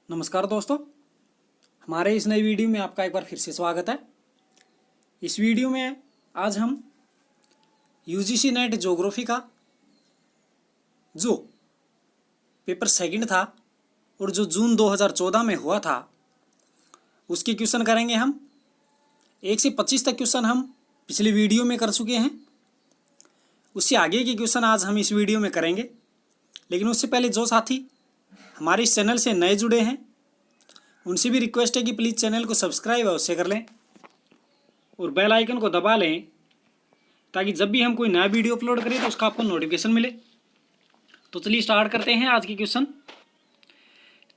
नमस्कार दोस्तों, हमारे इस नई वीडियो में आपका एक बार फिर से स्वागत है। इस वीडियो में आज हम यूजीसी नेट ज्योग्राफी का जो पेपर सेकंड था और जो जून 2014 में हुआ था उसके क्वेश्चन करेंगे। हम 1 से 25 तक क्वेश्चन हम पिछली वीडियो में कर चुके हैं। उससे आगे के क्वेश्चन आज हम इस वीडियो में करेंगे। लेकिन उससे पहले जो साथी हमारे इस चैनल से नए जुड़े हैं उनसे भी रिक्वेस्ट है कि प्लीज़ चैनल को सब्सक्राइब अवश्य कर लें और बेल आइकन को दबा लें ताकि जब भी हम कोई नया वीडियो अपलोड करें तो उसका आपको नोटिफिकेशन मिले। तो चलिए स्टार्ट करते हैं आज की क्वेश्चन।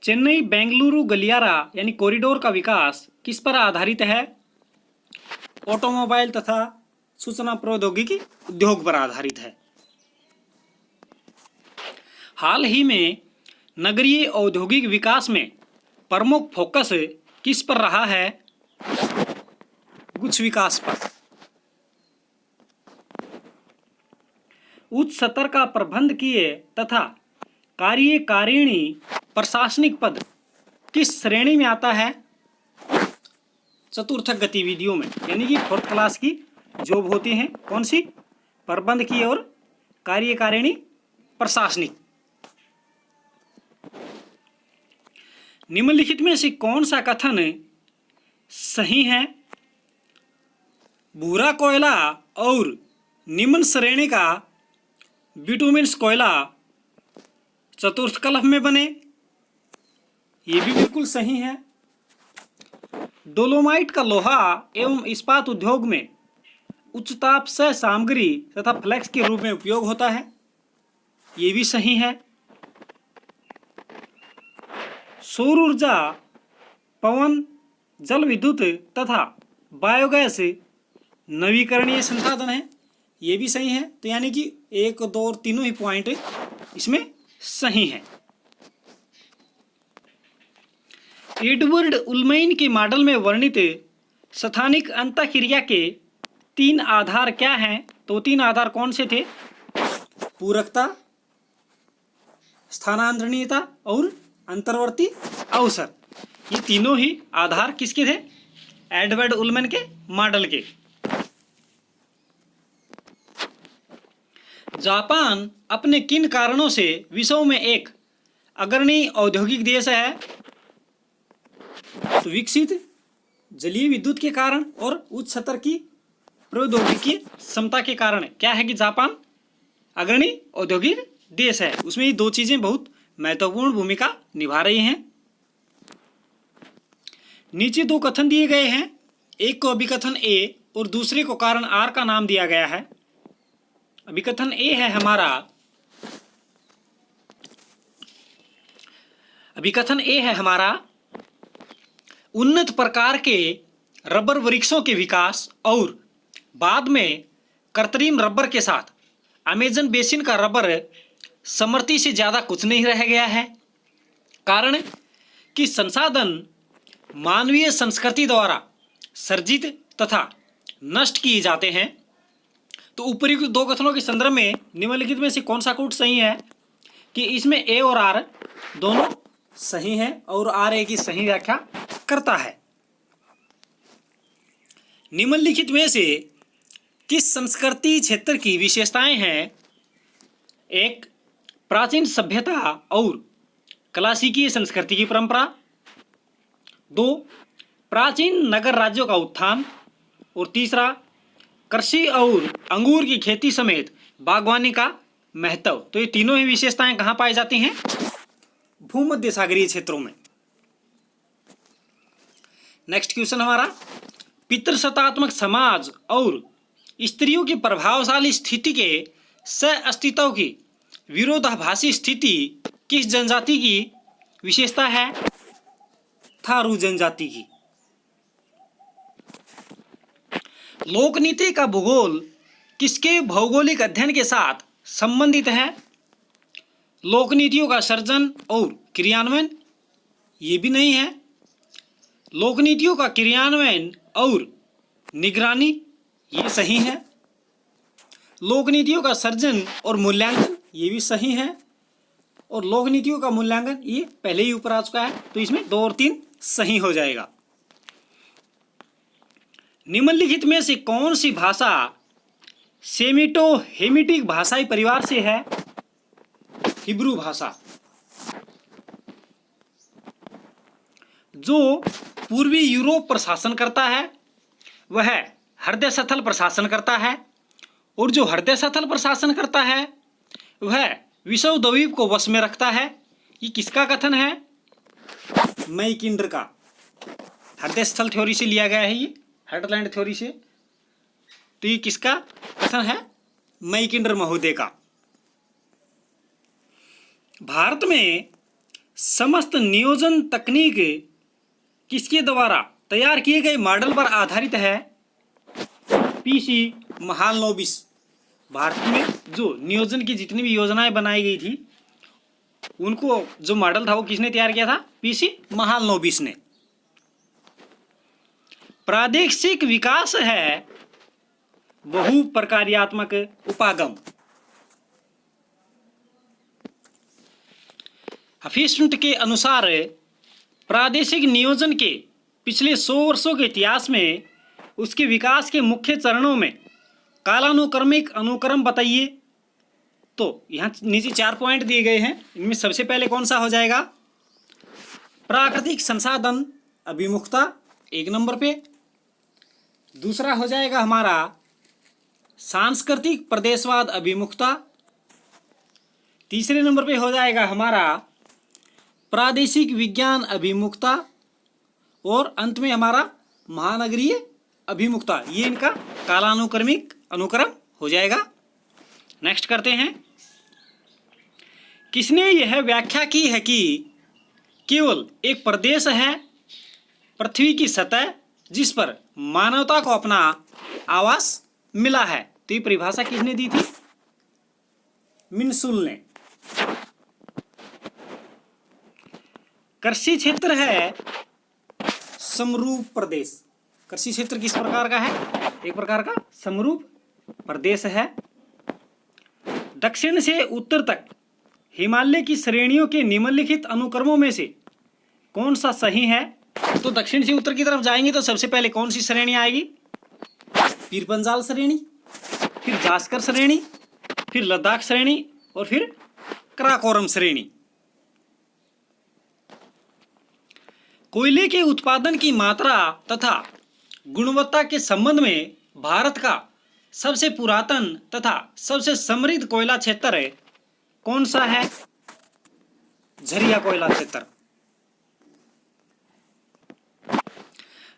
चेन्नई बेंगलुरु गलियारा यानी कॉरिडोर का विकास किस पर आधारित है? ऑटोमोबाइल तथा सूचना प्रौद्योगिकी उद्योग पर आधारित है। हाल ही में नगरीय औद्योगिक विकास में प्रमुख फोकस किस पर रहा है? गुच्छ विकास पर। उच्च स्तर का प्रबंधकीय तथा कार्यकारिणी प्रशासनिक पद किस श्रेणी में आता है? चतुर्थ गतिविधियों में, यानी कि 4th क्लास की जॉब होती हैं। कौन सी? प्रबंधकीय और कार्यकारिणी प्रशासनिक। निम्नलिखित में से कौन सा कथन सही है? भूरा कोयला और निम्न श्रेणी का बिटुमेन्स कोयला चतुर्थ कलम में बने, ये भी बिल्कुल सही है। डोलोमाइट का लोहा एवं इस्पात उद्योग में उच्च ताप से सामग्री तथा फ्लेक्स के रूप में उपयोग होता है, ये भी सही है। सौर ऊर्जा, पवन, जल विद्युत तथा बायोगैस नवीकरणीय संसाधन है, ये भी सही है। तो यानी कि 1, 2 और तीनों ही पॉइंट इसमें सही है। एडवर्ड उल्मैन के मॉडल में वर्णित स्थानिक अंतःक्रिया के 3 आधार क्या हैं? तो 3 आधार कौन से थे? पूरकता, स्थानांतरणीयता और अंतर्वर्ती अवसर। ये तीनों ही आधार किसके थे? एडवर्ड उल्मैन के मॉडल के। जापान अपने किन कारणों से विश्व में एक अग्रणी औद्योगिक देश है? तो विकसित जलीय विद्युत के कारण और उच्च स्तर की प्रौद्योगिकी क्षमता के कारण क्या है कि जापान अग्रणी औद्योगिक देश है। उसमें ये 2 चीजें बहुत महत्वपूर्ण भूमिका निभा रही हैं। नीचे 2 कथन दिए गए हैं, एक को अभिकथन ए और दूसरे को कारण आर का नाम दिया गया है। अभिकथन ए है हमारा, अभिकथन ए है हमारा उन्नत प्रकार के रबर वृक्षों के विकास और बाद में कृत्रिम रबर के साथ अमेजन बेसिन का रबर समृद्धि से ज़्यादा कुछ नहीं रह गया है। कारण कि संसाधन मानवीय संस्कृति द्वारा सर्जित तथा नष्ट किए जाते हैं। तो ऊपरी 2 कथनों के संदर्भ में निम्नलिखित में से कौन सा कोट सही है? कि इसमें ए और आर दोनों सही हैं और आर ए की सही व्याख्या करता है। निम्नलिखित में से किस संस्कृति क्षेत्र की विशेषताएं हैं? 1, प्राचीन सभ्यता और क्लासिकीय संस्कृति की परंपरा। 2, प्राचीन नगर राज्यों का उत्थान। और तीसरा, कृषि और अंगूर की खेती समेत बागवानी का महत्व। तो ये तीनों ही विशेषताएं कहाँ पाई जाती हैं? भूमध्य सागरीय क्षेत्रों में। नेक्स्ट क्वेश्चन हमारा, पितृसत्तात्मक समाज और स्त्रियों की प्रभावशाली स्थिति के सह अस्तित्व की विरोधाभासी स्थिति किस जनजाति की विशेषता है? थारू जनजाति की। लोकनीति का भूगोल किसके भौगोलिक अध्ययन के साथ संबंधित है? लोकनीतियों का सर्जन और क्रियान्वयन, ये भी नहीं है। लोकनीतियों का क्रियान्वयन और निगरानी, ये सही है। लोकनीतियों का सर्जन और मूल्यांकन, ये भी सही है। और लोक नीतियों का मूल्यांकन ये पहले ही ऊपर आ चुका है, तो इसमें 2 और 3 सही हो जाएगा। निम्नलिखित में से कौन सी भाषा सेमिटो हेमिटिक भाषाई परिवार से है? हिब्रू भाषा। जो पूर्वी यूरोप पर शासन करता है वह हृदय स्थल पर शासन करता है, और जो हृदय स्थल पर शासन करता है वह विषव द्वीप को वश में रखता है। ये किसका कथन है? मैकिंडर का। हृदय स्थल थ्योरी से लिया गया है, ये हार्टलैंड थ्योरी से। तो ये किसका कथन है? मैकिंडर महोदय का। भारत में समस्त नियोजन तकनीक किसके द्वारा तैयार किए गए मॉडल पर आधारित है? पीसी महालनोबिस। भारत में जो नियोजन की जितनी भी योजनाएं बनाई गई थी उनको जो मॉडल था वो किसने तैयार किया था? पीसी महालनोबिस ने। प्रादेशिक विकास है बहु प्रकार्यात्मक उपागम। हफीस्टुंट के अनुसार प्रादेशिक नियोजन के पिछले 100 वर्षों के इतिहास में उसके विकास के मुख्य चरणों में कालानुक्रमिक अनुक्रम बताइए। तो यहाँ नीचे 4 पॉइंट दिए गए हैं, इनमें सबसे पहले कौन सा हो जाएगा? प्राकृतिक संसाधन अभिमुखता 1 नंबर पे। दूसरा हो जाएगा हमारा सांस्कृतिक प्रदेशवाद अभिमुखता। तीसरे नंबर पे हो जाएगा हमारा प्रादेशिक विज्ञान अभिमुखता, और अंत में हमारा महानगरीय अभिमुखता। ये इनका कालानुक्रमिक अनुक्रम हो जाएगा। नेक्स्ट करते हैं। किसने यह व्याख्या की है कि केवल एक प्रदेश है पृथ्वी की सतह जिस पर मानवता को अपना आवास मिला है? तो ये परिभाषा किसने दी थी? मिनसुल ने। कृषि क्षेत्र है समरूप प्रदेश। कृषि क्षेत्र किस प्रकार का है? एक प्रकार का समरूप प्रदेश है। दक्षिण से उत्तर तक हिमालय की श्रेणियों के निम्नलिखित अनुक्रमों में से कौन सा सही है? तो दक्षिण से उत्तर की तरफ जाएंगे तो सबसे पहले कौन सी श्रेणी आएगी? पीरपंजाल श्रेणी, फिर जास्कर श्रेणी, फिर लद्दाख श्रेणी, और फिर कराकोरम श्रेणी। कोयले के उत्पादन की मात्रा तथा गुणवत्ता के संबंध में भारत का सबसे पुरातन तथा सबसे समृद्ध कोयला क्षेत्र कौन सा है? झरिया कोयला क्षेत्र।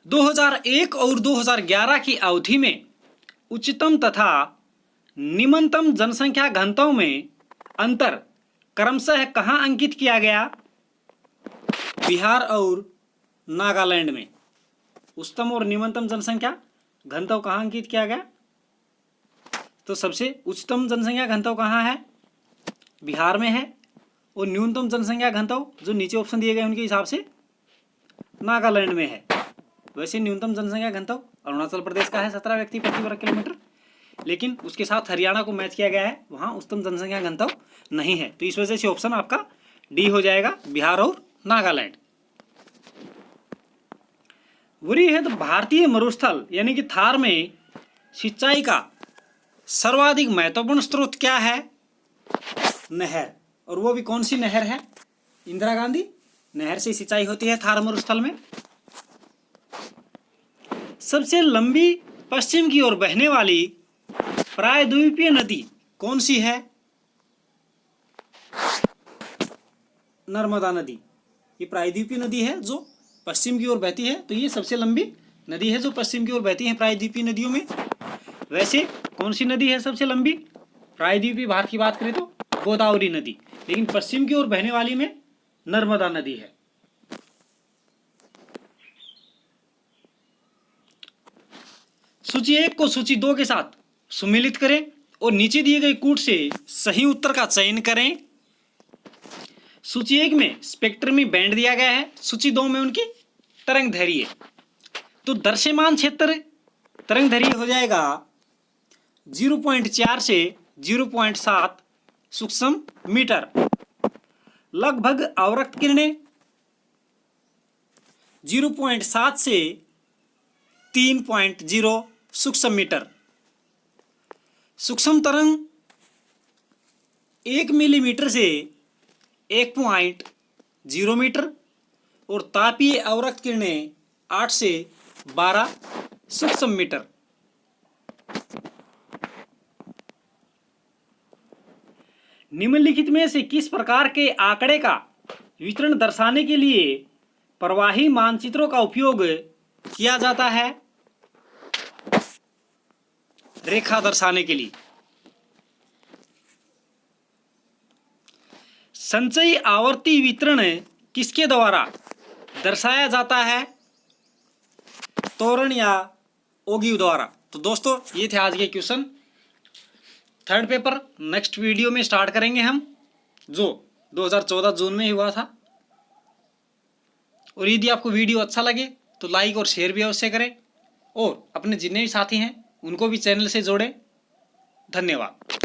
2001 और 2011 की अवधि में उच्चतम तथा निम्नतम जनसंख्या घनत्व में अंतर क्रमशः कहाँ अंकित किया गया? बिहार और नागालैंड में। उच्चतम और निम्नतम जनसंख्या घनत्व कहाँ अंकित किया गया? तो सबसे उच्चतम जनसंख्या घनत्व कहाँ है? बिहार में है, और न्यूनतम जनसंख्या घनत्व जो नीचे ऑप्शन दिए गए उनके हिसाब से नागालैंड में है। वैसे न्यूनतम जनसंख्या घनत्व अरुणाचल प्रदेश का है 17 व्यक्ति प्रति वर्ग किलोमीटर, लेकिन उसके साथ हरियाणा को मैच किया गया है, वहाँ उच्चतम जनसंख्या घनत्व नहीं है। तो इस वजह से ऑप्शन आपका डी हो जाएगा, बिहार और नागालैंड। वृहद भारतीय मरुस्थल यानी कि थार में सिंचाई का सर्वाधिक महत्वपूर्ण स्रोत क्या है? नहर। और वो भी कौन सी नहर है? इंदिरा गांधी नहर से सिंचाई होती है थार मरुस्थल में। सबसे लंबी पश्चिम की ओर बहने वाली प्रायद्वीपीय नदी कौन सी है? नर्मदा नदी। ये प्रायद्वीपीय नदी है जो पश्चिम की ओर बहती है, तो ये सबसे लंबी नदी है जो पश्चिम की ओर बहती है प्रायद्वीपीय नदियों में। वैसे कौन सी नदी है सबसे लंबी? प्रायद्वीपीय भारत की बात करें तो गोदावरी नदी, लेकिन पश्चिम की ओर बहने वाली में नर्मदा नदी है। सूची 1 को सूची 2 के साथ सुमेलित करें और नीचे दिए गए कूट से सही उत्तर का चयन करें। सूची 1 में स्पेक्ट्रमी बैंड दिया गया है, सूची 2 में उनकी तरंग दैर्घ्य। तो दृश्यमान क्षेत्र तरंग दैर्घ्य हो जाएगा 0.4 से 0.7 सूक्ष्म मीटर। लगभग अवरक्त किरणें 0.7 से 3.0 सूक्ष्म मीटर, सूक्ष्म तरंग 1 मिलीमीटर से 1.0 मीटर और तापीय अवरक्त किरणें 8 से 12 सूक्ष्म मीटर। निम्नलिखित में से किस प्रकार के आंकड़े का वितरण दर्शाने के लिए प्रवाही मानचित्रों का उपयोग किया जाता है? रेखा दर्शाने के लिए संचयी आवर्ती वितरण किसके द्वारा दर्शाया जाता है? त्वरण या ओगिव द्वारा। तो दोस्तों ये थे आज के question. Third paper next video में स्टार्ट करेंगे हम, जो 2014 जून में ही हुआ था। और यदि आपको वीडियो अच्छा लगे तो लाइक और शेयर भी अवश्य करें और अपने जितने भी साथी हैं उनको भी चैनल से जोड़ें। धन्यवाद।